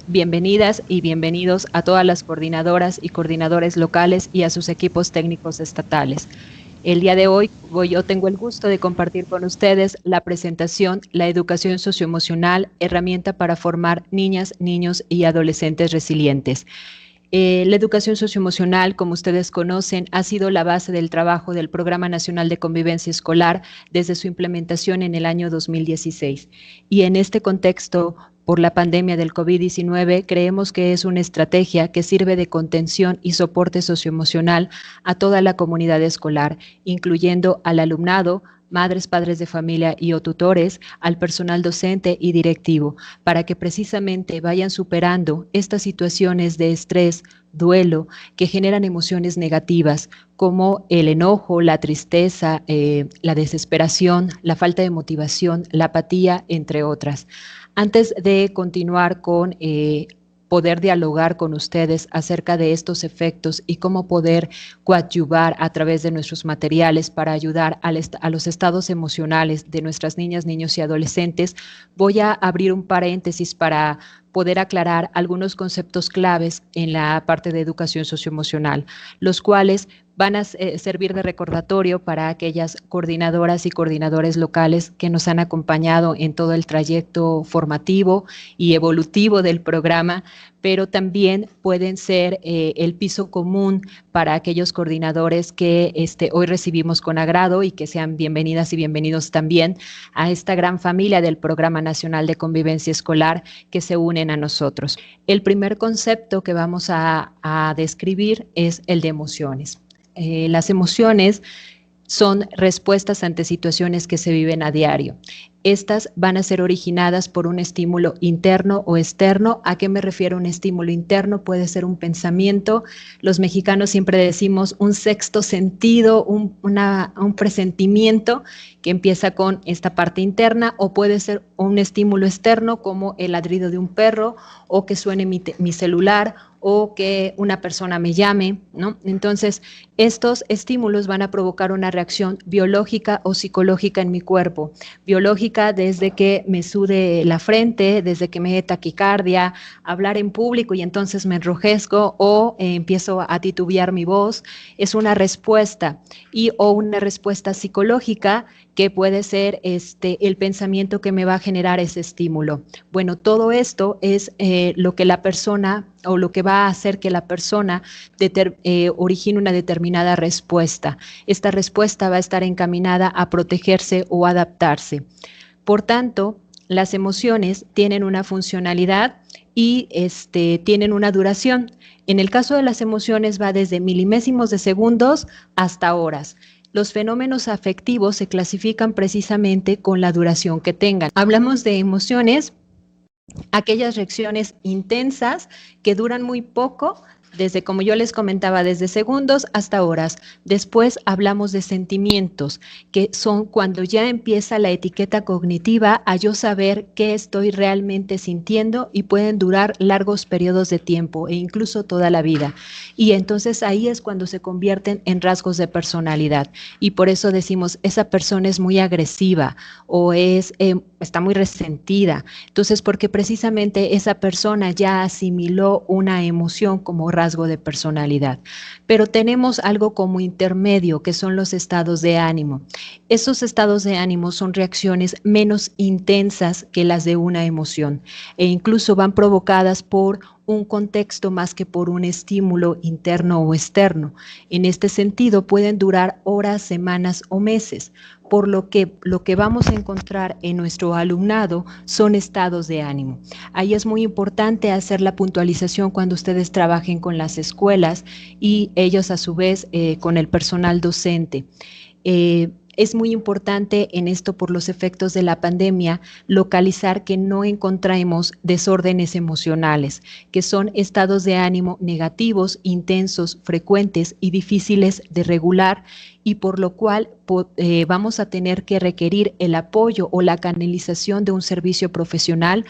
Bienvenidas y bienvenidos a todas las coordinadoras y coordinadores locales y a sus equipos técnicos estatales. El día de hoy yo tengo el gusto de compartir con ustedes la presentación La educación socioemocional, herramienta para formar niñas, niños y adolescentes resilientes. La educación socioemocional, como ustedes conocen, ha sido la base del trabajo del Programa Nacional de Convivencia Escolar desde su implementación en el año 2016. Y en este contexto, por la pandemia del COVID-19, creemos que es una estrategia que sirve de contención y soporte socioemocional a toda la comunidad escolar, incluyendo al alumnado, madres, padres de familia y o tutores, al personal docente y directivo, para que precisamente vayan superando estas situaciones de estrés, duelo, que generan emociones negativas, como el enojo, la tristeza, la desesperación, la falta de motivación, la apatía, entre otras. Antes de continuar con poder dialogar con ustedes acerca de estos efectos y cómo poder coadyuvar a través de nuestros materiales para ayudar a los estados emocionales de nuestras niñas, niños y adolescentes, voy a abrir un paréntesis para poder aclarar algunos conceptos claves en la parte de educación socioemocional, los cuales van a servir de recordatorio para aquellas coordinadoras y coordinadores locales que nos han acompañado en todo el trayecto formativo y evolutivo del programa, pero también pueden ser el piso común para aquellos coordinadores que hoy recibimos con agrado y que sean bienvenidas y bienvenidos también a esta gran familia del Programa Nacional de Convivencia Escolar que se unen a nosotros. El primer concepto que vamos a describir es el de emociones. Las emociones son respuestas ante situaciones que se viven a diario. Estas van a ser originadas por un estímulo interno o externo. ¿A qué me refiero un estímulo interno? Puede ser un pensamiento. Los mexicanos siempre decimos un sexto sentido, un presentimiento que empieza con esta parte interna, o puede ser un estímulo externo como el ladrido de un perro, o que suene mi celular, o que una persona me llame, ¿no? Entonces, estos estímulos van a provocar una reacción biológica o psicológica en mi cuerpo. Biológica desde que me sude la frente, desde que me dé taquicardia, hablar en público y entonces me enrojezco o empiezo a titubear mi voz. Es una respuesta o una respuesta psicológica que puede ser el pensamiento que me va a generar ese estímulo. Bueno, todo esto es lo que la persona o lo que va a hacer que la persona origine una determinada respuesta. Esta respuesta va a estar encaminada a protegerse o adaptarse. Por tanto, las emociones tienen una funcionalidad y tienen una duración. En el caso de las emociones va desde milimésimos de segundos hasta horas. Los fenómenos afectivos se clasifican precisamente con la duración que tengan. Hablamos de emociones, aquellas reacciones intensas que duran muy poco, desde, como yo les comentaba, desde segundos hasta horas. Después hablamos de sentimientos, que son cuando ya empieza la etiqueta cognitiva a yo saber qué estoy realmente sintiendo, y pueden durar largos periodos de tiempo e incluso toda la vida. Y entonces ahí es cuando se convierten en rasgos de personalidad. Y por eso decimos, esa persona es muy agresiva o está muy resentida. Entonces, porque precisamente esa persona ya asimiló una emoción como rasgo de personalidad. Pero tenemos algo como intermedio, que son los estados de ánimo. Esos estados de ánimo son reacciones menos intensas que las de una emoción, e incluso van provocadas por un contexto más que por un estímulo interno o externo. En este sentido, pueden durar horas, semanas o meses, por lo que vamos a encontrar en nuestro alumnado son estados de ánimo. Ahí es muy importante hacer la puntualización cuando ustedes trabajen con las escuelas y ellos a su vez con el personal docente. Es muy importante en esto, por los efectos de la pandemia, localizar que no encontremos desórdenes emocionales, que son estados de ánimo negativos, intensos, frecuentes y difíciles de regular, y por lo cual vamos a tener que requerir el apoyo o la canalización de un servicio profesional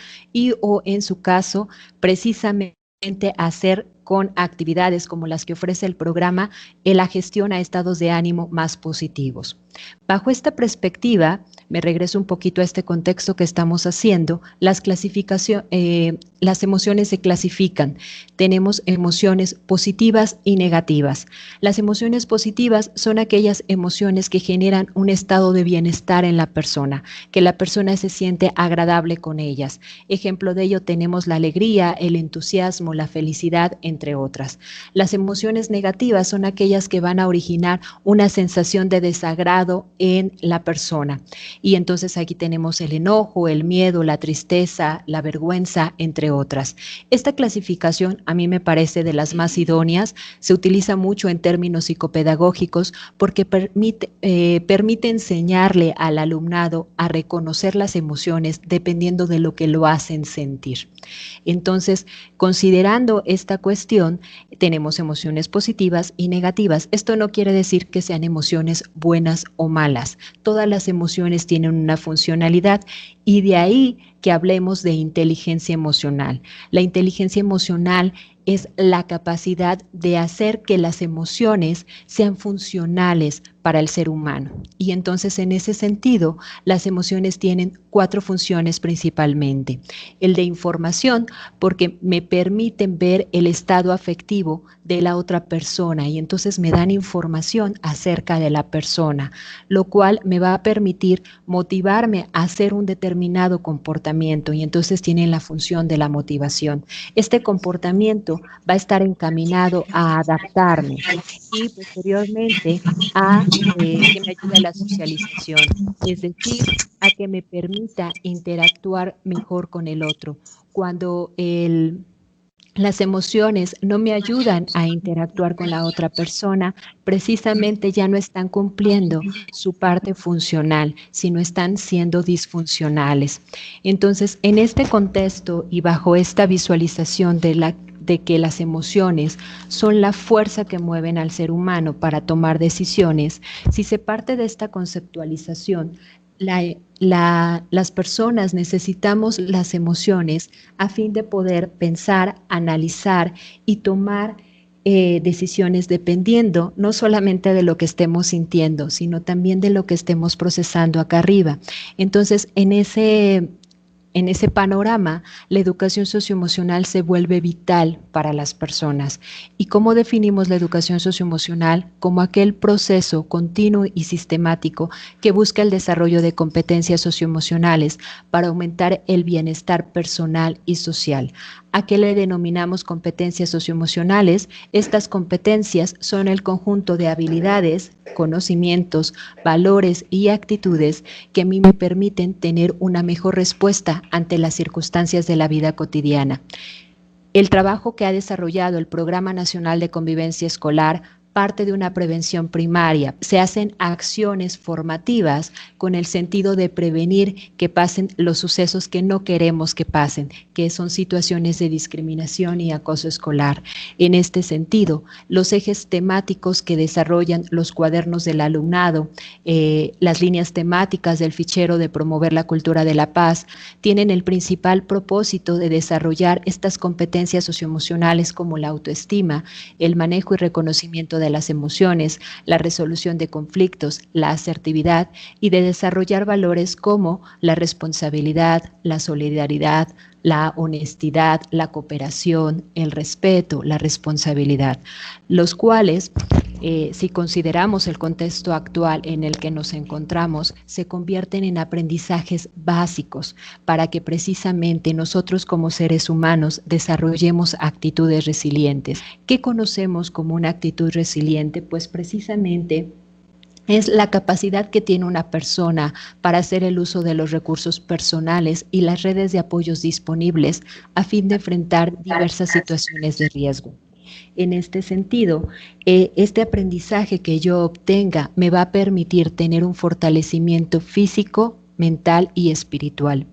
o en su caso, precisamente hacer con actividades como las que ofrece el programa en la gestión a estados de ánimo más positivos. Bajo esta perspectiva, me regreso un poquito a este contexto que estamos haciendo, las emociones se clasifican. Tenemos emociones positivas y negativas. Las emociones positivas son aquellas emociones que generan un estado de bienestar en la persona, que la persona se siente agradable con ellas. Ejemplo de ello tenemos la alegría, el entusiasmo, la felicidad, entre otras. Las emociones negativas son aquellas que van a originar una sensación de desagrado en la persona. Y entonces aquí tenemos el enojo, el miedo, la tristeza, la vergüenza, entre otras. Esta clasificación a mí me parece de las más idóneas, se utiliza mucho en términos psicopedagógicos porque permite enseñarle al alumnado a reconocer las emociones dependiendo de lo que lo hacen sentir. Entonces, considerando esta cuestión, tenemos emociones positivas y negativas. Esto no quiere decir que sean emociones buenas o malas. Todas las emociones tienen una funcionalidad y de ahí que hablemos de inteligencia emocional. La inteligencia emocional es la capacidad de hacer que las emociones sean funcionales para el ser humano. Y entonces, en ese sentido, las emociones tienen 4 funciones principalmente. El de información, porque me permiten ver el estado afectivo de la otra persona y entonces me dan información acerca de la persona, lo cual me va a permitir motivarme a hacer un determinado comportamiento y entonces tiene la función de la motivación. Este comportamiento va a estar encaminado a adaptarme y posteriormente a que me ayude a la socialización, es decir, a que me permita interactuar mejor con el otro. Cuando las emociones no me ayudan a interactuar con la otra persona, precisamente ya no están cumpliendo su parte funcional, sino están siendo disfuncionales. Entonces, en este contexto y bajo esta visualización de que las emociones son la fuerza que mueven al ser humano para tomar decisiones, si se parte de esta conceptualización, las personas necesitamos las emociones a fin de poder pensar, analizar y tomar decisiones dependiendo no solamente de lo que estemos sintiendo, sino también de lo que estemos procesando acá arriba. Entonces, en ese panorama, la educación socioemocional se vuelve vital para las personas. ¿Y cómo definimos la educación socioemocional? Como aquel proceso continuo y sistemático que busca el desarrollo de competencias socioemocionales para aumentar el bienestar personal y social. ¿A qué le denominamos competencias socioemocionales? Estas competencias son el conjunto de habilidades, conocimientos, valores y actitudes que a mí me permiten tener una mejor respuesta ante las circunstancias de la vida cotidiana. El trabajo que ha desarrollado el Programa Nacional de Convivencia Escolar parte de una prevención primaria. Se hacen acciones formativas con el sentido de prevenir que pasen los sucesos que no queremos que pasen, que son situaciones de discriminación y acoso escolar. En este sentido, los ejes temáticos que desarrollan los cuadernos del alumnado, las líneas temáticas del fichero de promover la cultura de la paz, tienen el principal propósito de desarrollar estas competencias socioemocionales como la autoestima, el manejo y reconocimiento de las emociones, la resolución de conflictos, la asertividad y de desarrollar valores como la responsabilidad, la solidaridad, la honestidad, la cooperación, el respeto, la responsabilidad, los cuales, si consideramos el contexto actual en el que nos encontramos, se convierten en aprendizajes básicos para que precisamente nosotros como seres humanos desarrollemos actitudes resilientes. ¿Qué conocemos como una actitud resiliente? Pues precisamente es la capacidad que tiene una persona para hacer el uso de los recursos personales y las redes de apoyos disponibles a fin de enfrentar diversas situaciones de riesgo. En este sentido, este aprendizaje que yo obtenga me va a permitir tener un fortalecimiento físico, mental y espiritual.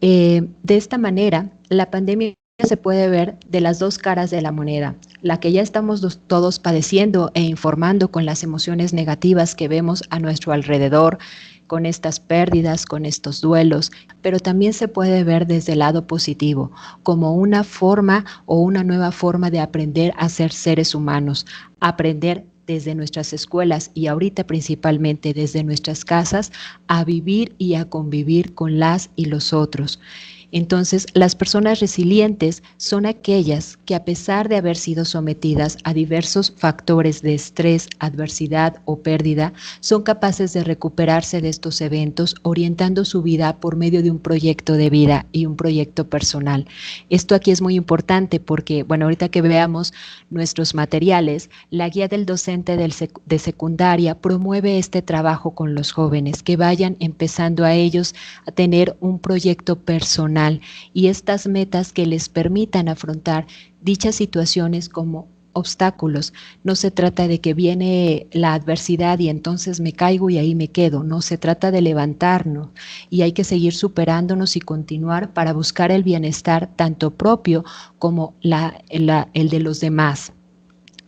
De esta manera, la pandemia se puede ver de las dos caras de la moneda, la que ya estamos todos padeciendo e informando con las emociones negativas que vemos a nuestro alrededor, con estas pérdidas, con estos duelos, pero también se puede ver desde el lado positivo, como una forma o una nueva forma de aprender a ser seres humanos, aprender desde nuestras escuelas y ahorita principalmente desde nuestras casas a vivir y a convivir con las y los otros. Entonces, las personas resilientes son aquellas que a pesar de haber sido sometidas a diversos factores de estrés, adversidad o pérdida, son capaces de recuperarse de estos eventos orientando su vida por medio de un proyecto de vida y un proyecto personal. Esto aquí es muy importante porque, bueno, ahorita que veamos nuestros materiales, la guía del docente de secundaria promueve este trabajo con los jóvenes, que vayan empezando a ellos a tener un proyecto personal y estas metas que les permitan afrontar dichas situaciones como obstáculos. No se trata de que viene la adversidad y entonces me caigo y ahí me quedo. No, se trata de levantarnos y hay que seguir superándonos y continuar para buscar el bienestar tanto propio como el de los demás.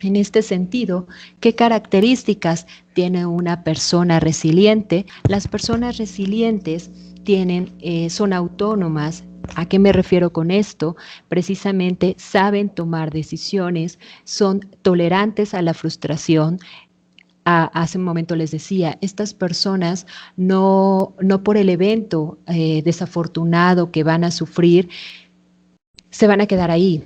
En este sentido, ¿qué características tiene una persona resiliente? Las personas resilientes son autónomas. ¿A qué me refiero con esto? Precisamente saben tomar decisiones, son tolerantes a la frustración. Hace un momento les decía, estas personas no por el evento desafortunado que van a sufrir, se van a quedar ahí.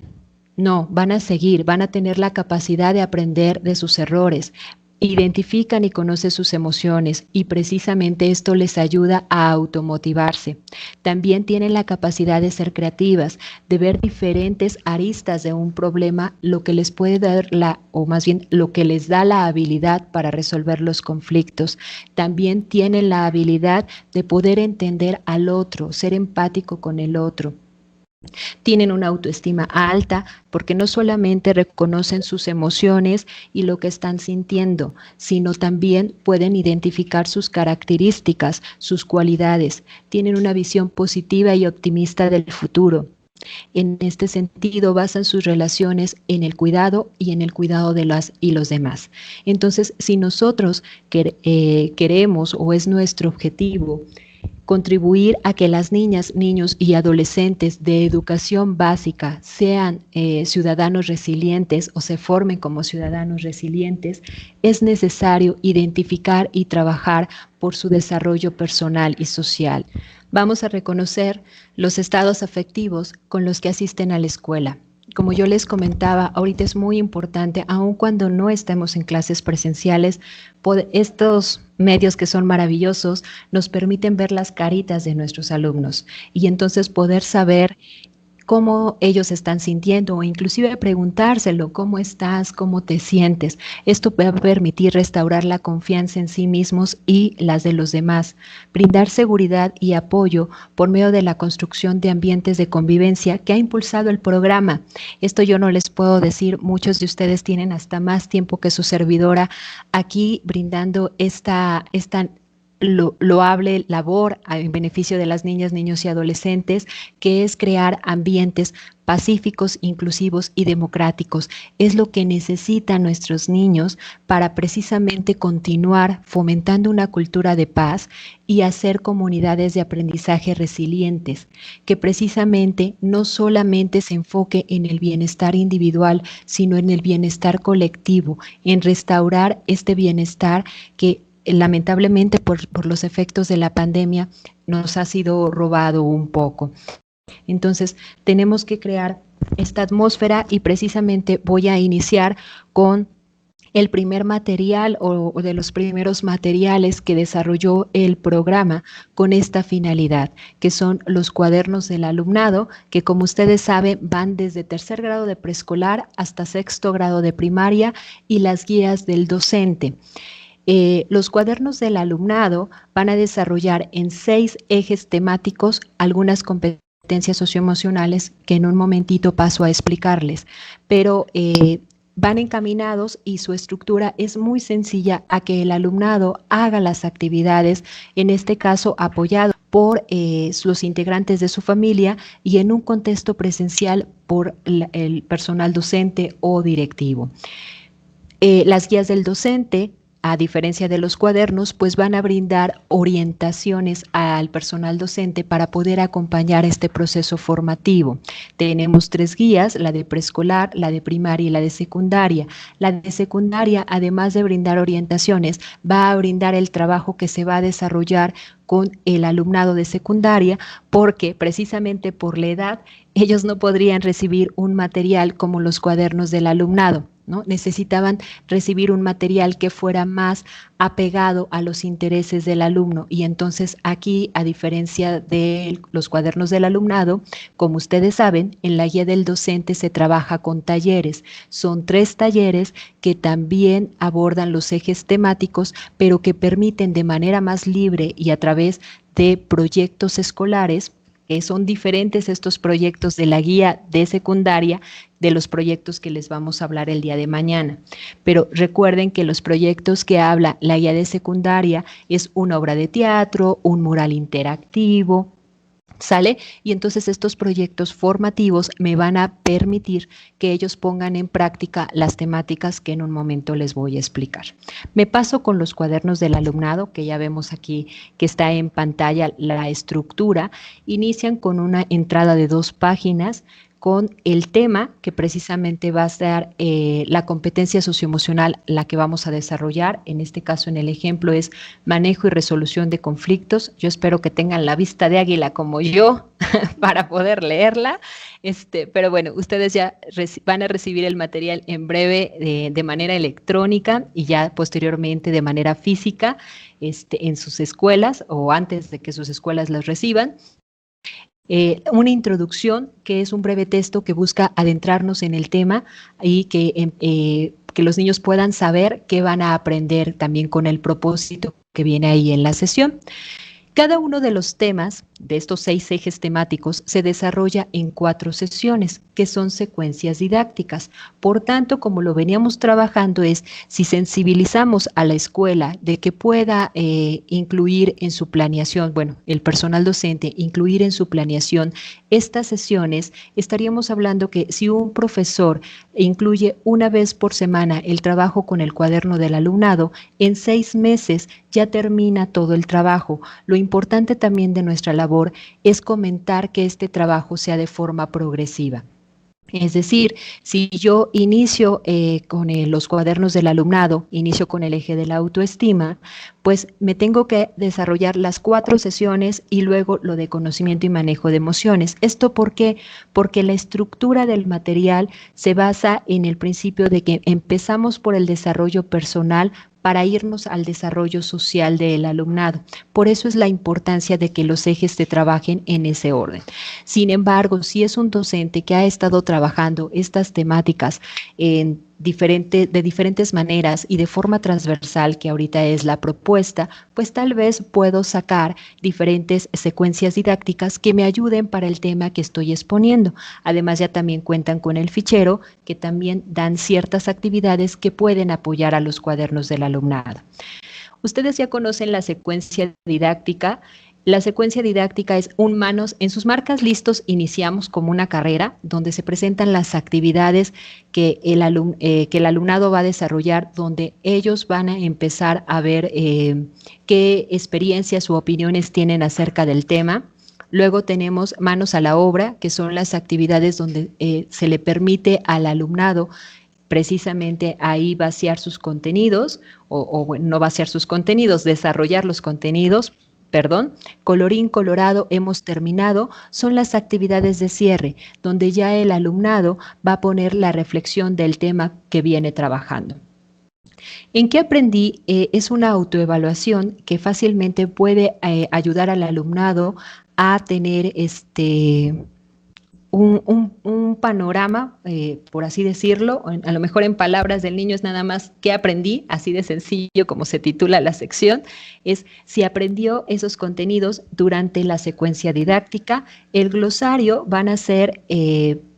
No, van a seguir, van a tener la capacidad de aprender de sus errores, identifican y conocen sus emociones y precisamente esto les ayuda a automotivarse. También tienen la capacidad de ser creativas, de ver diferentes aristas de un problema, lo que les puede dar o más bien lo que les da la habilidad para resolver los conflictos. También tienen la habilidad de poder entender al otro, ser empático con el otro. Tienen una autoestima alta porque no solamente reconocen sus emociones y lo que están sintiendo, sino también pueden identificar sus características, sus cualidades. Tienen una visión positiva y optimista del futuro. En este sentido, basan sus relaciones en el cuidado y en el cuidado de las y los demás. Entonces, si nosotros queremos o es nuestro objetivo contribuir a que las niñas, niños y adolescentes de educación básica sean ciudadanos resilientes o se formen como ciudadanos resilientes, es necesario identificar y trabajar por su desarrollo personal y social. Vamos a reconocer los estados afectivos con los que asisten a la escuela. Como yo les comentaba, ahorita es muy importante, aun cuando no estemos en clases presenciales, estos medios que son maravillosos nos permiten ver las caritas de nuestros alumnos y entonces poder saber cómo ellos están sintiendo o inclusive preguntárselo, ¿cómo estás? ¿Cómo te sientes? Esto va a permitir restaurar la confianza en sí mismos y las de los demás, brindar seguridad y apoyo por medio de la construcción de ambientes de convivencia que ha impulsado el programa. Esto yo no les puedo decir, muchos de ustedes tienen hasta más tiempo que su servidora aquí brindando esta loable labor en beneficio de las niñas, niños y adolescentes, que es crear ambientes pacíficos, inclusivos y democráticos. Es lo que necesitan nuestros niños para precisamente continuar fomentando una cultura de paz y hacer comunidades de aprendizaje resilientes, que precisamente no solamente se enfoque en el bienestar individual, sino en el bienestar colectivo, en restaurar este bienestar que lamentablemente por los efectos de la pandemia nos ha sido robado un poco. Entonces tenemos que crear esta atmósfera y precisamente voy a iniciar con el primer material o de los primeros materiales que desarrolló el programa con esta finalidad, que son los cuadernos del alumnado, que como ustedes saben van desde tercer grado de preescolar hasta sexto grado de primaria, y las guías del docente. Los cuadernos del alumnado van a desarrollar en 6 ejes temáticos algunas competencias socioemocionales que en un momentito paso a explicarles, pero van encaminados y su estructura es muy sencilla a que el alumnado haga las actividades, en este caso apoyado por los integrantes de su familia y en un contexto presencial por el personal docente o directivo. Las guías del docente, a diferencia de los cuadernos, pues van a brindar orientaciones al personal docente para poder acompañar este proceso formativo. Tenemos 3 guías, la de preescolar, la de primaria y la de secundaria. La de secundaria, además de brindar orientaciones, va a brindar el trabajo que se va a desarrollar con el alumnado de secundaria, porque precisamente por la edad ellos no podrían recibir un material como los cuadernos del alumnado, ¿no? Necesitaban recibir un material que fuera más apegado a los intereses del alumno, y entonces aquí, a diferencia de los cuadernos del alumnado, como ustedes saben, en la guía del docente se trabaja con talleres. Son 3 talleres que también abordan los ejes temáticos, pero que permiten de manera más libre y a través de proyectos escolares, que son diferentes estos proyectos de la guía de secundaria de los proyectos que les vamos a hablar el día de mañana. Pero recuerden que los proyectos que habla la guía de secundaria es una obra de teatro, un mural interactivo, ¿sale? Y entonces estos proyectos formativos me van a permitir que ellos pongan en práctica las temáticas que en un momento les voy a explicar. Me paso con los cuadernos del alumnado, que ya vemos aquí que está en pantalla la estructura. Inician con una entrada de 2 páginas, con el tema que precisamente va a ser la competencia socioemocional, la que vamos a desarrollar. En este caso, en el ejemplo, es manejo y resolución de conflictos. Yo espero que tengan la vista de águila como yo para poder leerla, pero bueno, ustedes ya van a recibir el material en breve de manera electrónica y ya posteriormente de manera física en sus escuelas o antes de que sus escuelas las reciban. Una introducción, que es un breve texto que busca adentrarnos en el tema y que los niños puedan saber qué van a aprender también con el propósito que viene ahí en la sesión. Cada uno de los temas de estos 6 ejes temáticos se desarrolla en 4 sesiones, que son secuencias didácticas. Por tanto, como lo veníamos trabajando, es si sensibilizamos a la escuela de que pueda incluir en su planeación, bueno, el personal docente, incluir en su planeación estas sesiones, estaríamos hablando que si un profesor incluye una vez por semana el trabajo con el cuaderno del alumnado, en 6 meses ya termina todo el trabajo. Lo importante también de nuestra labor es comentar que este trabajo sea de forma progresiva. Es decir, si yo inicio con los cuadernos del alumnado, inicio con el eje de la autoestima, pues me tengo que desarrollar las 4 sesiones y luego lo de conocimiento y manejo de emociones. ¿Esto por qué? Porque la estructura del material se basa en el principio de que empezamos por el desarrollo personal para irnos al desarrollo social del alumnado. Por eso es la importancia de que los ejes se trabajen en ese orden. Sin embargo, si es un docente que ha estado trabajando estas temáticas de diferentes maneras y de forma transversal, que ahorita es la propuesta, pues tal vez puedo sacar diferentes secuencias didácticas que me ayuden para el tema que estoy exponiendo. Además, ya también cuentan con el fichero, que también dan ciertas actividades que pueden apoyar a los cuadernos del alumnado. Ustedes ya conocen la secuencia didáctica. La secuencia didáctica es en sus marcas listos iniciamos como una carrera donde se presentan las actividades que el alumnado va a desarrollar, donde ellos van a empezar a ver qué experiencias u opiniones tienen acerca del tema. Luego tenemos manos a la obra, que son las actividades donde se le permite al alumnado precisamente ahí vaciar sus contenidos, bueno, no vaciar sus contenidos, desarrollar los contenidos. Colorín colorado, hemos terminado, son las actividades de cierre, donde ya el alumnado va a poner la reflexión del tema que viene trabajando. ¿En qué aprendí? Es una autoevaluación que fácilmente puede ayudar al alumnado a tener un panorama, por así decirlo, a lo mejor en palabras del niño es nada más qué aprendí, así de sencillo como se titula la sección, es si aprendió esos contenidos durante la secuencia didáctica. El glosario van a ser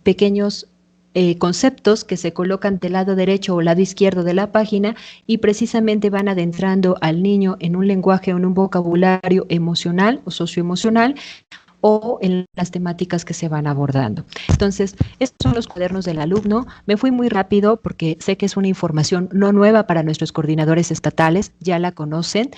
pequeños conceptos que se colocan del lado derecho o lado izquierdo de la página y precisamente van adentrando al niño en un lenguaje o en un vocabulario emocional o socioemocional o en las temáticas que se van abordando. Entonces, estos son los cuadernos del alumno. Me fui muy rápido porque sé que es una información no nueva para nuestros coordinadores estatales, ya la conocen,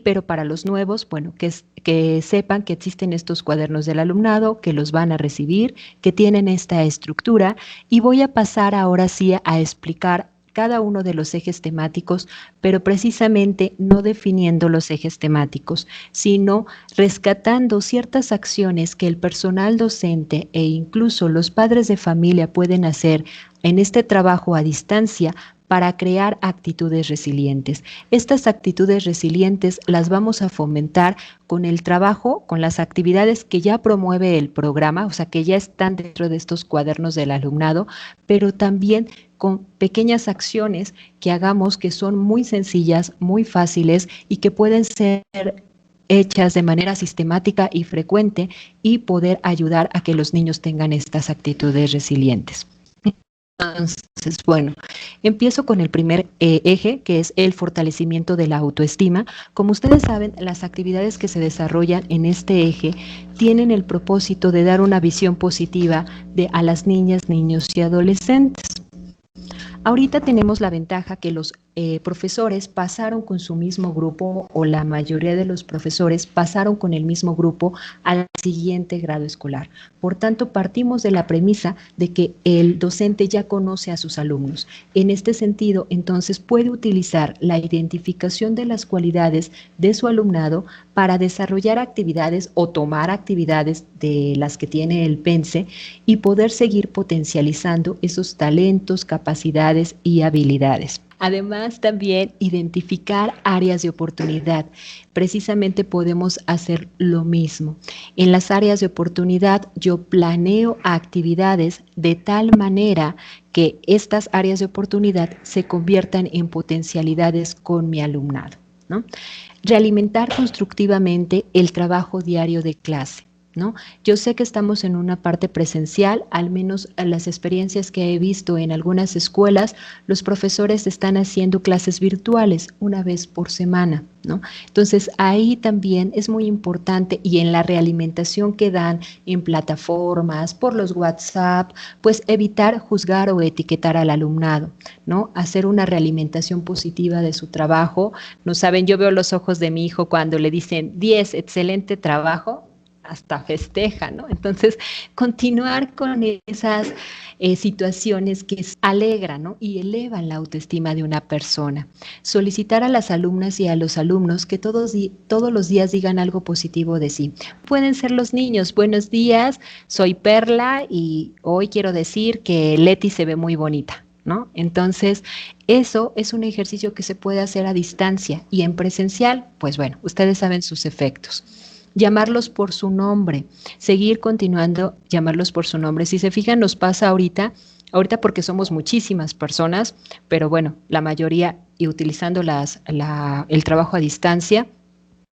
pero para los nuevos, bueno, que sepan que existen estos cuadernos del alumnado, que los van a recibir, que tienen esta estructura, y voy a pasar ahora sí a explicar cada uno de los ejes temáticos, pero precisamente no definiendo los ejes temáticos, sino rescatando ciertas acciones que el personal docente e incluso los padres de familia pueden hacer en este trabajo a distancia para crear actitudes resilientes. Estas actitudes resilientes las vamos a fomentar con el trabajo, con las actividades que ya promueve el programa, o sea, que ya están dentro de estos cuadernos del alumnado, pero también con pequeñas acciones que hagamos que son muy sencillas, muy fáciles y que pueden ser hechas de manera sistemática y frecuente y poder ayudar a que los niños tengan estas actitudes resilientes. Entonces, bueno, empiezo con el primer eje, que es el fortalecimiento de la autoestima. Como ustedes saben, las actividades que se desarrollan en este eje tienen el propósito de dar una visión positiva a las niñas, niños y adolescentes. Ahorita tenemos la ventaja que los profesores pasaron con su mismo grupo, o la mayoría de los profesores pasaron con el mismo grupo al siguiente grado escolar. Por tanto, partimos de la premisa de que el docente ya conoce a sus alumnos. En este sentido, entonces, puede utilizar la identificación de las cualidades de su alumnado para desarrollar actividades o tomar actividades de las que tiene el PENSE y poder seguir potencializando esos talentos, capacidades y habilidades. Además, también identificar áreas de oportunidad. Precisamente podemos hacer lo mismo. En las áreas de oportunidad, yo planeo actividades de tal manera que estas áreas de oportunidad se conviertan en potencialidades con mi alumnado, ¿no? Realimentar constructivamente el trabajo diario de clase, ¿no? Yo sé que estamos en una parte presencial, al menos las experiencias que he visto en algunas escuelas, los profesores están haciendo clases virtuales una vez por semana, ¿no? Entonces ahí también es muy importante, y en la realimentación que dan en plataformas, por los WhatsApp, pues evitar juzgar o etiquetar al alumnado, ¿no? Hacer una realimentación positiva de su trabajo. No saben, yo veo los ojos de mi hijo cuando le dicen 10, excelente trabajo, hasta festeja, ¿no? Entonces, continuar con esas situaciones que alegran, ¿no? Y elevan la autoestima de una persona. Solicitar a las alumnas y a los alumnos que todos los días digan algo positivo de sí. Pueden ser los niños: buenos días, soy Perla y hoy quiero decir que Leti se ve muy bonita, ¿no? Entonces, eso es un ejercicio que se puede hacer a distancia, y en presencial, pues bueno, ustedes saben sus efectos. Llamarlos por su nombre, seguir continuando llamarlos por su nombre. Si se fijan, nos pasa ahorita porque somos muchísimas personas, pero bueno, la mayoría, y utilizando el trabajo a distancia,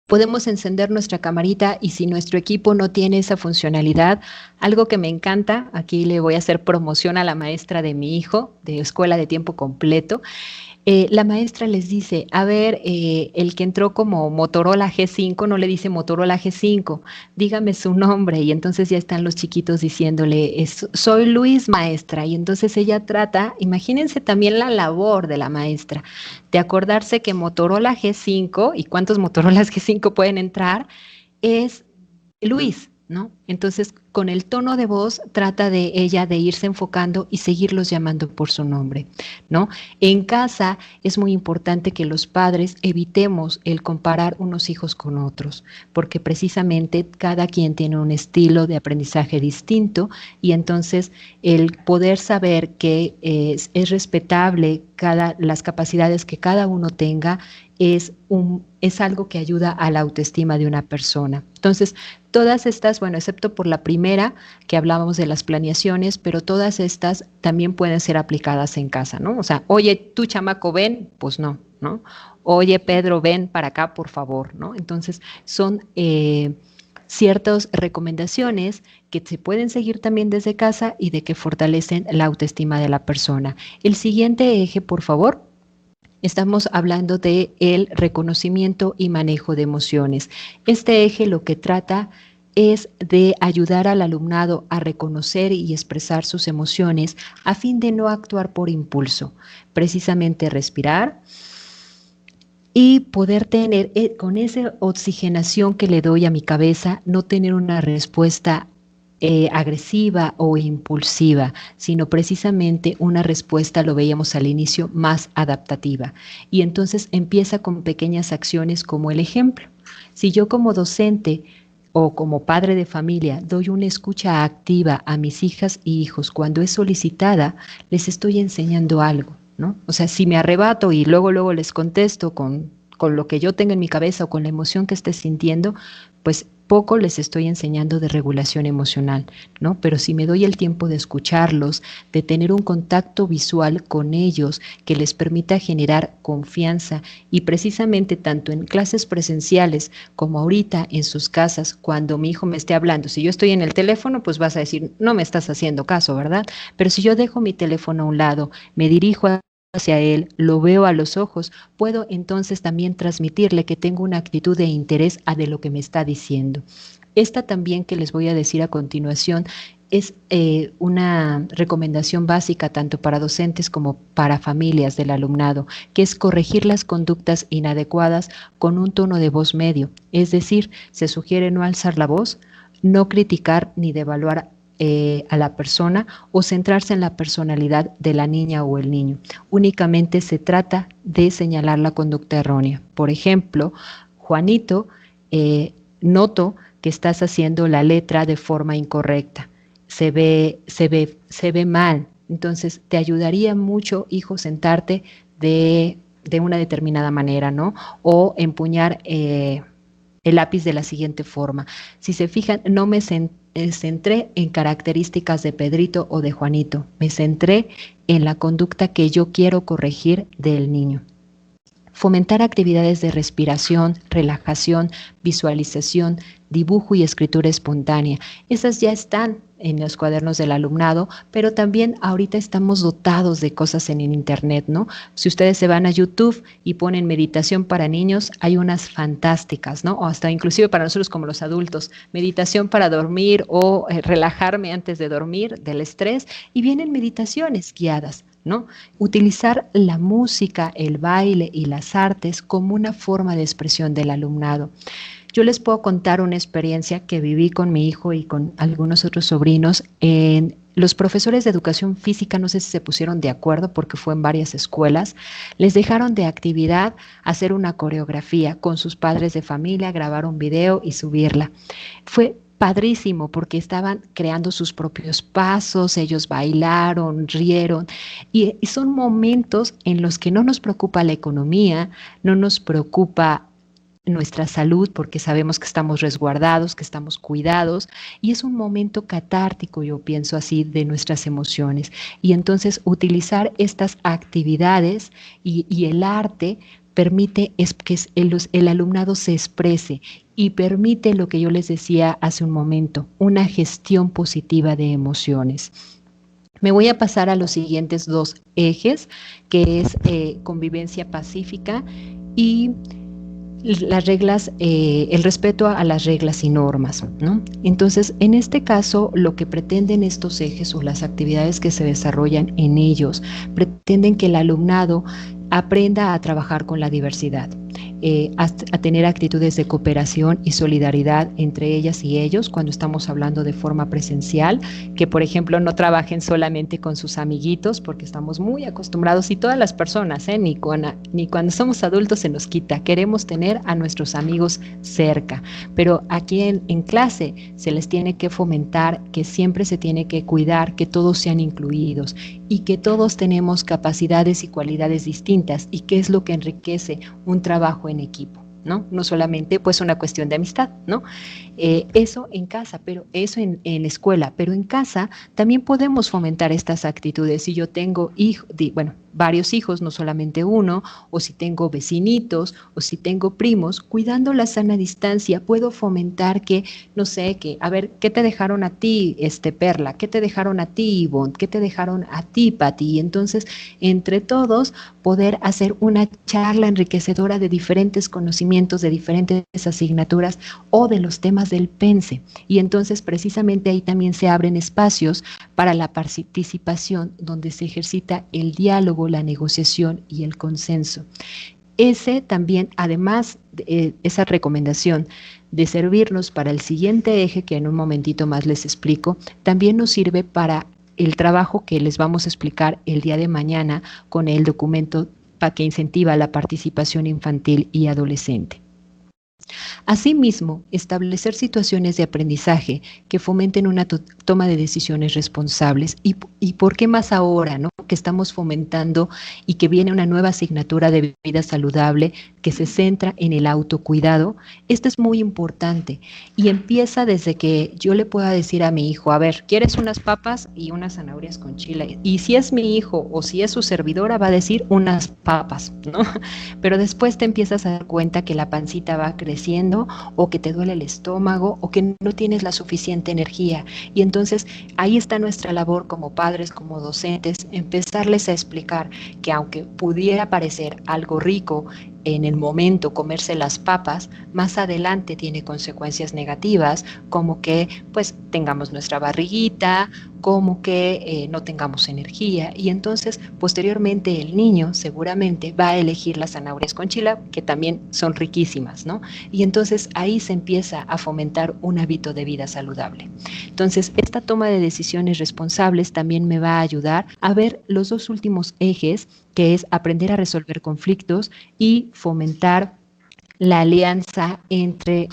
podemos encender nuestra camarita, y si nuestro equipo no tiene esa funcionalidad, algo que me encanta, aquí le voy a hacer promoción a la maestra de mi hijo, de escuela de tiempo completo. La maestra les dice, a ver, el que entró como Motorola G5 no le dice Motorola G5, dígame su nombre, y entonces ya están los chiquitos diciéndole, soy Luis, maestra, y entonces ella trata, imagínense también la labor de la maestra, de acordarse que Motorola G5, y cuántos Motorolas G5 pueden entrar, es Luis, ¿no? Entonces, con el tono de voz trata de ella de irse enfocando y seguirlos llamando por su nombre, ¿no? En casa es muy importante que los padres evitemos el comparar unos hijos con otros, porque precisamente cada quien tiene un estilo de aprendizaje distinto, y entonces el poder saber que es respetable las capacidades que cada uno tenga es algo que ayuda a la autoestima de una persona. Entonces, todas estas, bueno, excepto por la primera, que hablábamos de las planeaciones, pero todas estas también pueden ser aplicadas en casa, ¿no? O sea, oye, tú chamaco, ven, pues no, ¿no? Oye, Pedro, ven para acá, por favor, ¿no? Entonces, son ciertas recomendaciones que se pueden seguir también desde casa y de que fortalecen la autoestima de la persona. El siguiente eje, por favor. Estamos hablando de el reconocimiento y manejo de emociones. Este eje lo que trata es de ayudar al alumnado a reconocer y expresar sus emociones a fin de no actuar por impulso. Precisamente respirar y poder tener, con esa oxigenación que le doy a mi cabeza, no tener una respuesta agresiva o impulsiva, sino precisamente una respuesta, lo veíamos al inicio, más adaptativa. Y entonces empieza con pequeñas acciones como el ejemplo. Si yo como docente o como padre de familia doy una escucha activa a mis hijas y hijos cuando es solicitada, les estoy enseñando algo, ¿no? O sea, si me arrebato y luego les contesto con lo que yo tengo en mi cabeza o con la emoción que esté sintiendo, pues poco les estoy enseñando de regulación emocional, ¿no? Pero si me doy el tiempo de escucharlos, de tener un contacto visual con ellos que les permita generar confianza y precisamente tanto en clases presenciales como ahorita en sus casas, cuando mi hijo me esté hablando, si yo estoy en el teléfono, pues vas a decir, no me estás haciendo caso, ¿verdad? Pero si yo dejo mi teléfono a un lado, me dirijo hacia él, lo veo a los ojos, puedo entonces también transmitirle que tengo una actitud de interés a de lo que me está diciendo. Esta también que les voy a decir a continuación es una recomendación básica tanto para docentes como para familias del alumnado, que es corregir las conductas inadecuadas con un tono de voz medio. Es decir, se sugiere no alzar la voz, no criticar ni devaluar a la persona o centrarse en la personalidad de la niña o el niño. Únicamente se trata de señalar la conducta errónea. Por ejemplo, Juanito, noto que estás haciendo la letra de forma incorrecta. Se ve mal. Entonces, te ayudaría mucho, hijo, sentarte de una determinada manera, ¿no? O empuñar el lápiz de la siguiente forma. Si se fijan, no me centré en características de Pedrito o de Juanito, me centré en la conducta que yo quiero corregir del niño. Fomentar actividades de respiración, relajación, visualización, dibujo y escritura espontánea. Esas ya están en los cuadernos del alumnado, pero también ahorita estamos dotados de cosas en internet, ¿no? Si ustedes se van a YouTube y ponen meditación para niños, hay unas fantásticas, ¿no? O hasta inclusive para nosotros como los adultos, meditación para dormir o relajarme antes de dormir del estrés, y vienen meditaciones guiadas, ¿no? Utilizar la música, el baile y las artes como una forma de expresión del alumnado. Yo les puedo contar una experiencia que viví con mi hijo y con algunos otros sobrinos. Los profesores de educación física, no sé si se pusieron de acuerdo porque fue en varias escuelas, les dejaron de actividad hacer una coreografía con sus padres de familia, grabar un video y subirla. Fue padrísimo porque estaban creando sus propios pasos, ellos bailaron, rieron y son momentos en los que no nos preocupa la economía, no nos preocupa nuestra salud porque sabemos que estamos resguardados, que estamos cuidados y es un momento catártico, yo pienso así, de nuestras emociones. Y entonces utilizar estas actividades y el arte permite que el alumnado se exprese y permite lo que yo les decía hace un momento, una gestión positiva de emociones. Me voy a pasar a los siguientes dos ejes, que es convivencia pacífica y las reglas, el respeto a las reglas y normas, ¿no? Entonces, en este caso, lo que pretenden estos ejes o las actividades que se desarrollan en ellos, pretenden que el alumnado aprenda a trabajar con la diversidad, a tener actitudes de cooperación y solidaridad entre ellas y ellos cuando estamos hablando de forma presencial, que por ejemplo no trabajen solamente con sus amiguitos porque estamos muy acostumbrados y todas las personas, ni cuando somos adultos se nos quita, queremos tener a nuestros amigos cerca, pero aquí en clase se les tiene que fomentar que siempre se tiene que cuidar que todos sean incluidos y que todos tenemos capacidades y cualidades distintas y que es lo que enriquece un trabajo en equipo, ¿no? No solamente pues una cuestión de amistad, ¿no? Eso en casa, pero eso en escuela, pero en casa también podemos fomentar estas actitudes. Si yo tengo varios hijos, no solamente uno, o si tengo vecinitos, o si tengo primos, cuidando la sana distancia, puedo fomentar que, no sé, a ver, ¿qué te dejaron a ti, Perla? ¿Qué te dejaron a ti, Ivonne? ¿Qué te dejaron a ti, Pati? Y entonces, entre todos, poder hacer una charla enriquecedora de diferentes conocimientos, de diferentes asignaturas o de los temas del pense. Y entonces, precisamente ahí también se abren espacios para la participación, donde se ejercita el diálogo, la negociación y el consenso. Ese también, además, esa recomendación de servirnos para el siguiente eje, que en un momentito más les explico, también nos sirve para el trabajo que les vamos a explicar el día de mañana con el documento que incentiva la participación infantil y adolescente. Asimismo, establecer situaciones de aprendizaje que fomenten una toma de decisiones responsables. ¿Y por qué más ahora, ¿no?, que estamos fomentando y que viene una nueva asignatura de vida saludable que se centra en el autocuidado? Esto es muy importante y empieza desde que yo le pueda decir a mi hijo, a ver, ¿quieres unas papas y unas zanahorias con chile? Y si es mi hijo o si es su servidora, va a decir unas papas, ¿no? Pero después te empiezas a dar cuenta que la pancita va creciendo, o que te duele el estómago, o que no tienes la suficiente energía. Y entonces ahí está nuestra labor como padres, como docentes, empezarles a explicar que aunque pudiera parecer algo rico en el momento comerse las papas, más adelante tiene consecuencias negativas, como que pues tengamos nuestra barriguita, como que no tengamos energía, y entonces posteriormente el niño seguramente va a elegir las zanahorias con chile, que también son riquísimas, ¿no? Y entonces ahí se empieza a fomentar un hábito de vida saludable. Entonces, esta toma de decisiones responsables también me va a ayudar a ver los dos últimos ejes, que es aprender a resolver conflictos y fomentar la alianza entre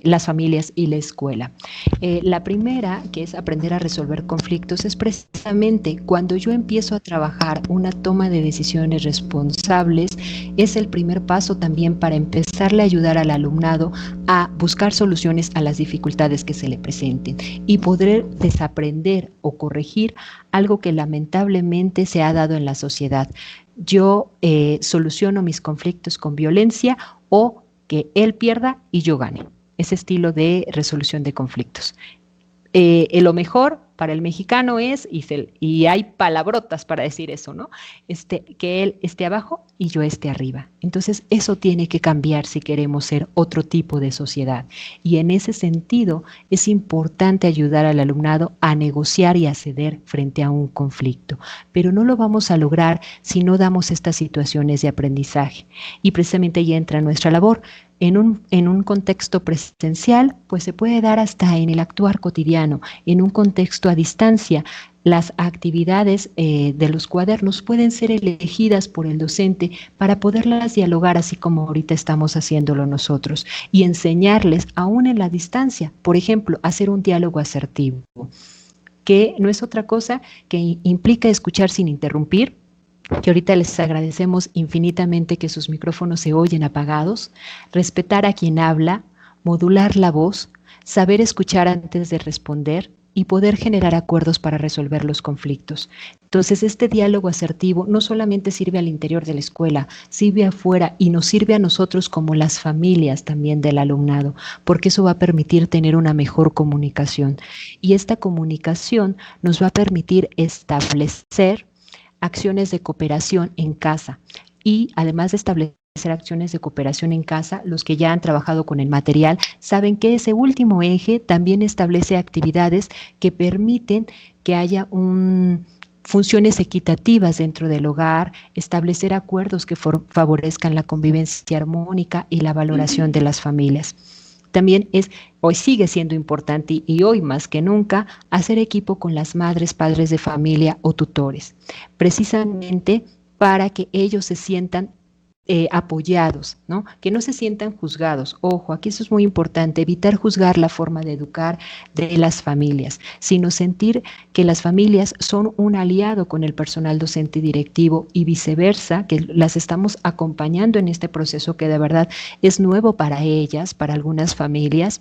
las familias y la escuela. La primera, que es aprender a resolver conflictos, es precisamente cuando yo empiezo a trabajar una toma de decisiones responsables, es el primer paso también para empezarle a ayudar al alumnado a buscar soluciones a las dificultades que se le presenten y poder desaprender o corregir algo que lamentablemente se ha dado en la sociedad. Yo soluciono mis conflictos con violencia, o que él pierda y yo gane. Ese estilo de resolución de conflictos. Lo mejor para el mexicano es, y hay palabrotas para decir eso, ¿no? Que él esté abajo y yo esté arriba. Entonces, eso tiene que cambiar si queremos ser otro tipo de sociedad. Y en ese sentido, es importante ayudar al alumnado a negociar y a ceder frente a un conflicto. Pero no lo vamos a lograr si no damos estas situaciones de aprendizaje. Y precisamente ahí entra nuestra labor. En un contexto presencial, pues se puede dar hasta en el actuar cotidiano. En un contexto a distancia, las actividades de los cuadernos pueden ser elegidas por el docente para poderlas dialogar, así como ahorita estamos haciéndolo nosotros, y enseñarles aún en la distancia, por ejemplo, hacer un diálogo asertivo, que no es otra cosa que implica escuchar sin interrumpir, que ahorita les agradecemos infinitamente que sus micrófonos se oyen apagados, respetar a quien habla, modular la voz, saber escuchar antes de responder y poder generar acuerdos para resolver los conflictos. Entonces, este diálogo asertivo no solamente sirve al interior de la escuela, sirve afuera y nos sirve a nosotros como las familias también del alumnado, porque eso va a permitir tener una mejor comunicación. Y esta comunicación nos va a permitir establecer acciones de cooperación en casa, y además de establecer acciones de cooperación en casa, los que ya han trabajado con el material saben que ese último eje también establece actividades que permiten que haya funciones equitativas dentro del hogar, establecer acuerdos que favorezcan la convivencia armónica y la valoración de las familias. También hoy sigue siendo importante, y hoy más que nunca, hacer equipo con las madres, padres de familia o tutores, precisamente para que ellos se sientan apoyados, ¿no? Que no se sientan juzgados. Ojo, aquí eso es muy importante, evitar juzgar la forma de educar de las familias, sino sentir que las familias son un aliado con el personal docente y directivo, y viceversa, que las estamos acompañando en este proceso que de verdad es nuevo para ellas, para algunas familias,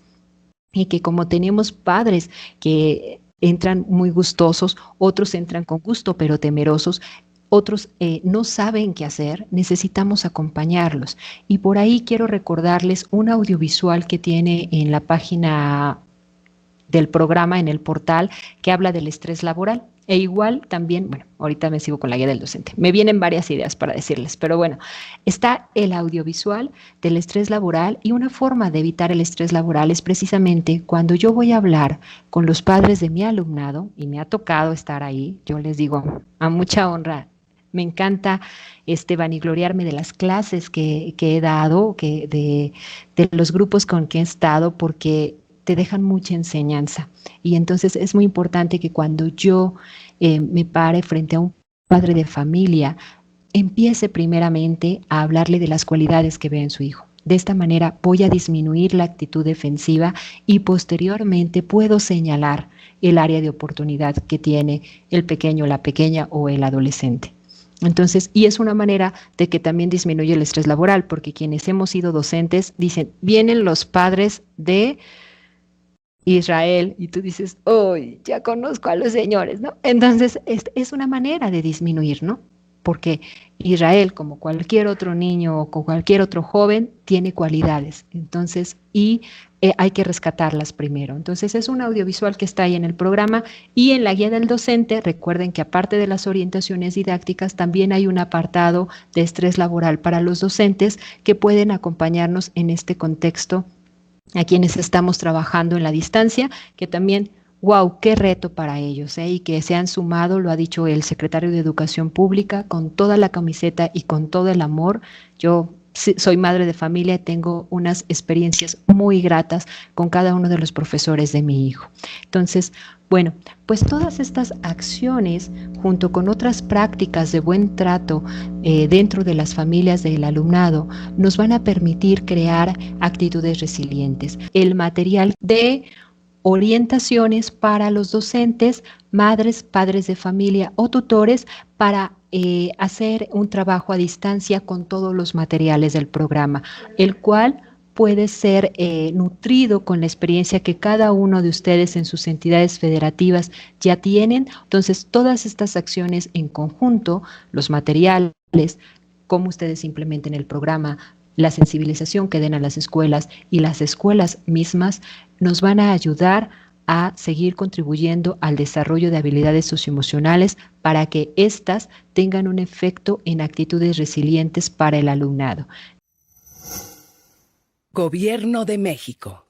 y que como tenemos padres que entran muy gustosos, otros entran con gusto pero temerosos, otros no saben qué hacer, necesitamos acompañarlos. Y por ahí quiero recordarles un audiovisual que tiene en la página del programa, en el portal, que habla del estrés laboral. E igual también, bueno, ahorita me sigo con la guía del docente. Me vienen varias ideas para decirles, pero bueno, está el audiovisual del estrés laboral y una forma de evitar el estrés laboral es precisamente cuando yo voy a hablar con los padres de mi alumnado y me ha tocado estar ahí, yo les digo, a mucha honra, me encanta vanagloriarme de las clases que he dado, de los grupos con que he estado, porque te dejan mucha enseñanza. Y entonces es muy importante que cuando yo me pare frente a un padre de familia, empiece primeramente a hablarle de las cualidades que ve en su hijo. De esta manera voy a disminuir la actitud defensiva y posteriormente puedo señalar el área de oportunidad que tiene el pequeño, la pequeña o el adolescente. Entonces, y es una manera de que también disminuye el estrés laboral, porque quienes hemos sido docentes dicen, vienen los padres de Israel, y tú dices, hoy ya conozco a los señores, ¿no? Entonces, es una manera de disminuir, ¿no? Porque Israel, como cualquier otro niño o como cualquier otro joven, tiene cualidades, entonces, y hay que rescatarlas primero. Entonces, es un audiovisual que está ahí en el programa y en la guía del docente. Recuerden que aparte de las orientaciones didácticas, también hay un apartado de estrés laboral para los docentes que pueden acompañarnos en este contexto a quienes estamos trabajando en la distancia, que también, wow, qué reto para ellos, y que se han sumado, lo ha dicho el secretario de Educación Pública, con toda la camiseta y con todo el amor. Yo soy madre de familia y tengo unas experiencias muy gratas con cada uno de los profesores de mi hijo. Entonces, bueno, pues todas estas acciones, junto con otras prácticas de buen trato dentro de las familias del alumnado, nos van a permitir crear actitudes resilientes. El material de orientaciones para los docentes, madres, padres de familia o tutores para hacer un trabajo a distancia con todos los materiales del programa, el cual puede ser nutrido con la experiencia que cada uno de ustedes en sus entidades federativas ya tienen. Entonces, todas estas acciones en conjunto, los materiales, cómo ustedes implementen el programa, la sensibilización que den a las escuelas y las escuelas mismas, nos van a ayudar a seguir contribuyendo al desarrollo de habilidades socioemocionales para que éstas tengan un efecto en actitudes resilientes para el alumnado. Gobierno de México.